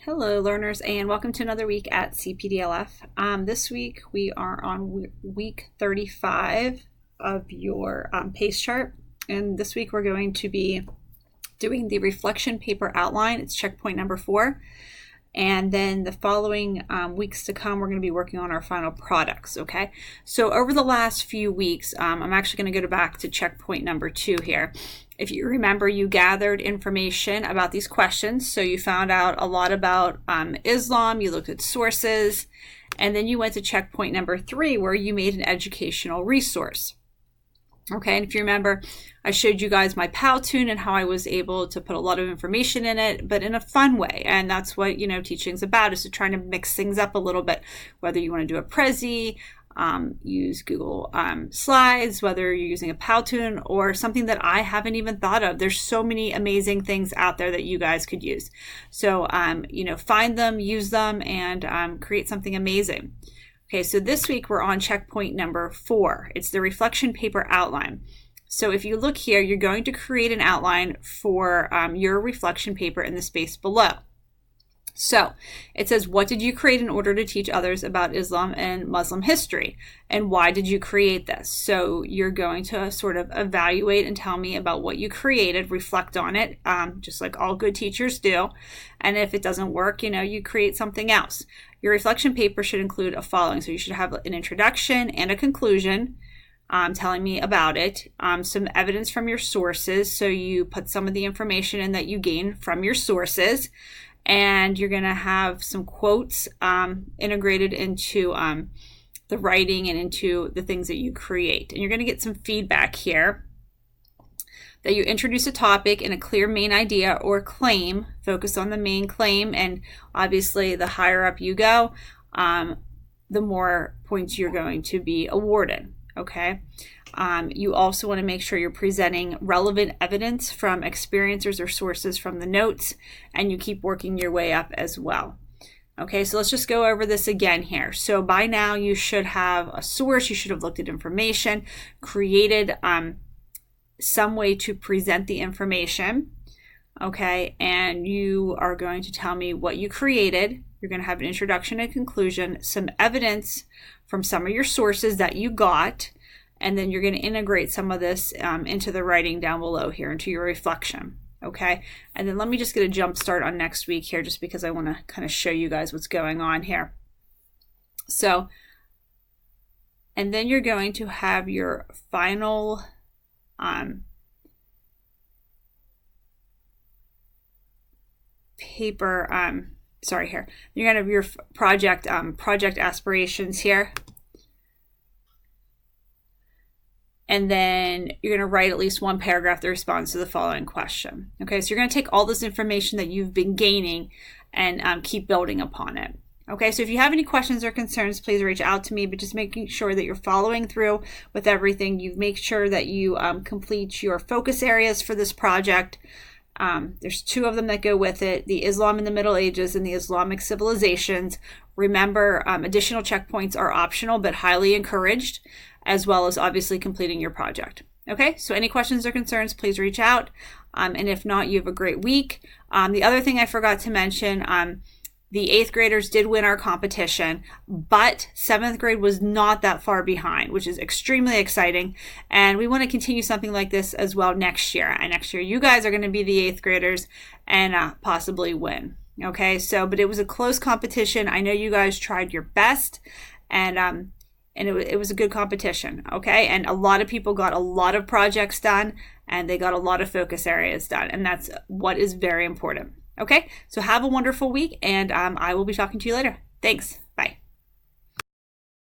Hello learners, and welcome to another week at CPDLF. This week we are on week 35 of your PACE chart, and this week we're going to be doing the reflection paper outline. It's checkpoint number 4, and then the following weeks to come we're going to be working on our final products. Okay, so over the last few weeks I'm actually going to go back to checkpoint number 2 here. If you remember, you gathered information about these questions. So you found out a lot about Islam, you looked at sources, and then you went to checkpoint number 3 where you made an educational resource. Okay, and if you remember, I showed you guys my Powtoon and how I was able to put a lot of information in it, but in a fun way. And that's what, teaching's about, is to try to mix things up a little bit, whether you want to do a Prezi, use Google Slides, whether you're using a Powtoon or something that I haven't even thought of. There's so many amazing things out there that you guys could use. So, find them, use them, and create something amazing. Okay, so this week we're on checkpoint number 4. It's the reflection paper outline. So if you look here, you're going to create an outline for your reflection paper in the space below. So it says, what did you create in order to teach others about Islam and Muslim history? And why did you create this? So you're going to sort of evaluate and tell me about what you created, reflect on it, just like all good teachers do. And if it doesn't work, you create something else. Your reflection paper should include a following. So you should have an introduction and a conclusion, telling me about it, some evidence from your sources. So you put some of the information in that you gain from your sources. And you're going to have some quotes integrated into the writing and into the things that you create. And you're going to get some feedback here that you introduce a topic and a clear main idea or claim. Focus on the main claim, and obviously the higher up you go, the more points you're going to be awarded. Okay. You also want to make sure you're presenting relevant evidence from experiencers or sources from the notes, and you keep working your way up as well. Okay, so let's just go over this again here. So by now you should have a source, you should have looked at information, created some way to present the information. Okay, and you are going to tell me what you created. You're going to have an introduction and conclusion, some evidence from some of your sources that you got, and then you're going to integrate some of this into the writing down below here, into your reflection. Okay, and then let me just get a jump start on next week here, just because I want to kind of show you guys what's going on here. So, and then you're going to have your final paper, sorry here. You're going to have your project aspirations here. And then you're going to write at least one paragraph that responds to the following question. Okay, so you're going to take all this information that you've been gaining and keep building upon it. Okay, so if you have any questions or concerns, please reach out to me, but just making sure that you're following through with everything. You make sure that you complete your focus areas for this project. There's 2 of them that go with it, the Islam in the Middle Ages and the Islamic civilizations. Remember, additional checkpoints are optional but highly encouraged, as well as obviously completing your project. Okay, so any questions or concerns, please reach out. And if not, you have a great week. The other thing I forgot to mention, the 8th graders did win our competition, but 7th grade was not that far behind, which is extremely exciting. And we want to continue something like this as well next year. And next year, you guys are going to be the 8th graders and possibly win. Okay, so, but it was a close competition. I know you guys tried your best, and it was a good competition. Okay, and a lot of people got a lot of projects done, and they got a lot of focus areas done, and that's what is very important. Okay, so have a wonderful week, and I will be talking to you later. Thanks.